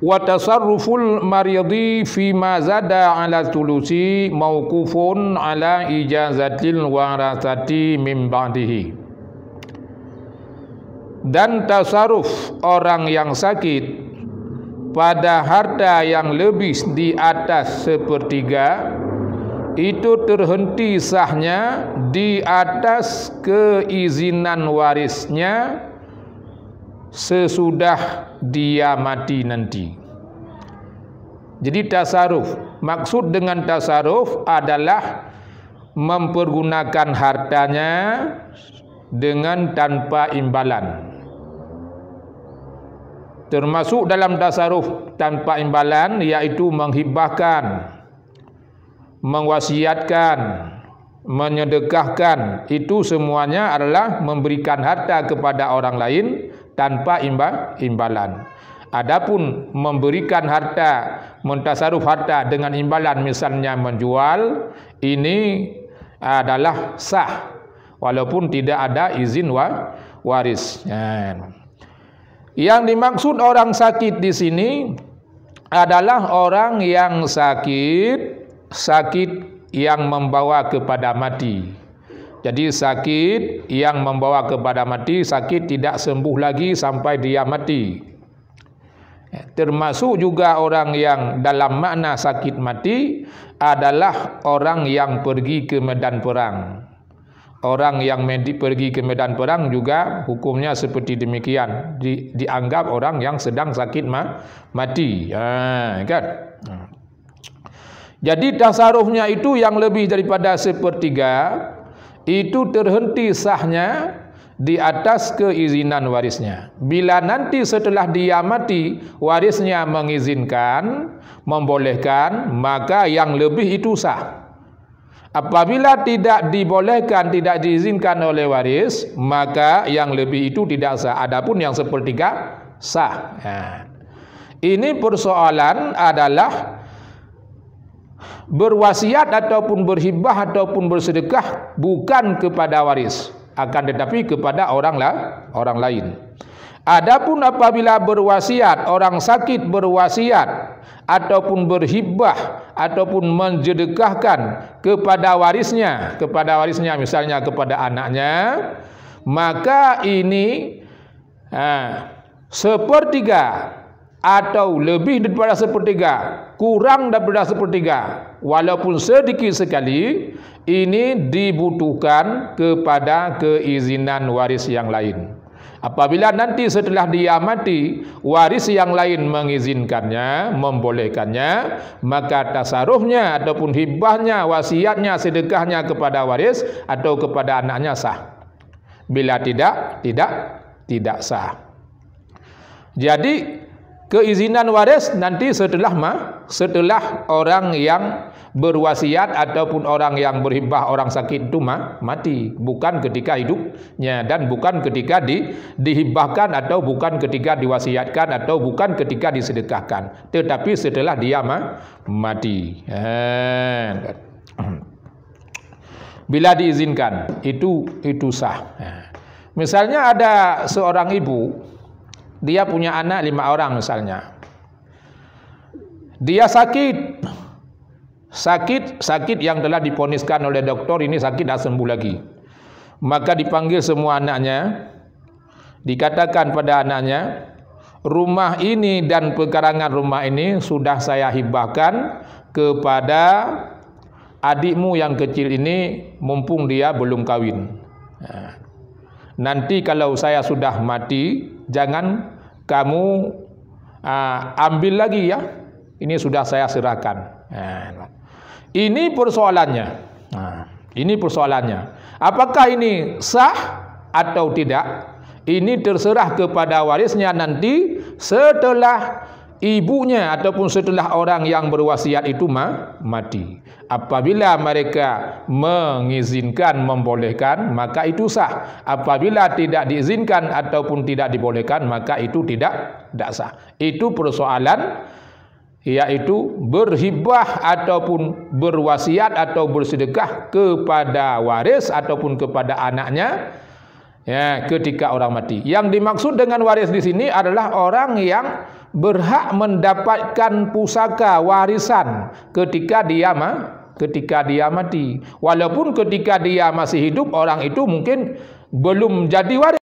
Wa tasarruful maridi fi ma zada ala thulusi mauqufun ala ijazatil warasati min ba'dihi. Dan tasarruf orang yang sakit pada harta yang lebih di atas sepertiga itu terhenti sahnya di atas keizinan warisnya sesudah dia mati nanti. Jadi tasarruf, maksud dengan tasarruf adalah mempergunakan hartanya dengan tanpa imbalan. Termasuk dalam tasarruf tanpa imbalan yaitu menghibahkan, mewasiatkan, menyedekahkan, itu semuanya adalah memberikan harta kepada orang lain tanpa imbalan. Adapun memberikan harta, mentasarruf harta dengan imbalan, misalnya menjual, ini adalah sah walaupun tidak ada izin waris. Yang dimaksud orang sakit di sini adalah orang yang sakit yang membawa kepada mati. Jadi sakit yang membawa kepada mati, sakit tidak sembuh lagi sampai dia mati. Termasuk juga orang yang dalam makna sakit mati adalah orang yang pergi ke medan perang. Orang yang pergi ke medan perang juga hukumnya seperti demikian, dianggap orang yang sedang sakit mati. Kan? Jadi tasarrufnya itu yang lebih daripada sepertiga itu terhenti sahnya di atas keizinan warisnya. Bila nanti setelah dia mati warisnya mengizinkan, membolehkan, maka yang lebih itu sah. Apabila tidak dibolehkan, tidak diizinkan oleh waris, maka yang lebih itu tidak sah. Adapun yang sepertiga sah. Ini persoalan adalah berwasiat ataupun berhibah ataupun bersedekah bukan kepada waris, akan tetapi kepada orang lain. Adapun apabila berwasiat, orang sakit berwasiat ataupun berhibah ataupun mensedekahkan kepada warisnya misalnya kepada anaknya, maka ini sepertiga atau lebih daripada sepertiga, kurang daripada sepertiga, walaupun sedikit sekali, ini dibutuhkan kepada keizinan waris yang lain. Apabila nanti setelah dia mati waris yang lain mengizinkannya, membolehkannya, maka tasarrufnya ataupun hibahnya, wasiatnya, sedekahnya kepada waris atau kepada anaknya sah. Bila tidak sah. Jadi keizinan waris nanti setelah orang yang berwasiat ataupun orang yang berhibah, orang sakit itu mati, bukan ketika hidupnya, dan bukan ketika dihibahkan atau bukan ketika diwasiatkan atau bukan ketika disedekahkan, tetapi setelah dia mati. Bila diizinkan itu sah. Misalnya ada seorang ibu, dia punya anak 5 orang misalnya. Dia sakit yang telah diponiskan oleh doktor, ini sakit dah sembuh lagi. Maka dipanggil semua anaknya, dikatakan pada anaknya, rumah ini dan pekarangan rumah ini sudah saya hibahkan kepada adikmu yang kecil ini mumpung dia belum kawin. Nanti kalau saya sudah mati, jangan kamu ambil lagi ya. Ini sudah saya serahkan. Ini persoalannya. Ini persoalannya. Apakah ini sah atau tidak? Ini terserah kepada warisnya nanti setelah ibunya ataupun setelah orang yang berwasiat itu mati. Apabila mereka mengizinkan, membolehkan, maka itu sah. Apabila tidak diizinkan ataupun tidak dibolehkan, maka itu tidak sah. Itu persoalan, yaitu berhibah ataupun berwasiat atau bersedekah kepada waris ataupun kepada anaknya Ya, ketika orang mati. Yang dimaksud dengan waris di sini adalah orang yang berhak mendapatkan pusaka warisan ketika dia mati. Walaupun ketika dia masih hidup, orang itu mungkin belum jadi waris.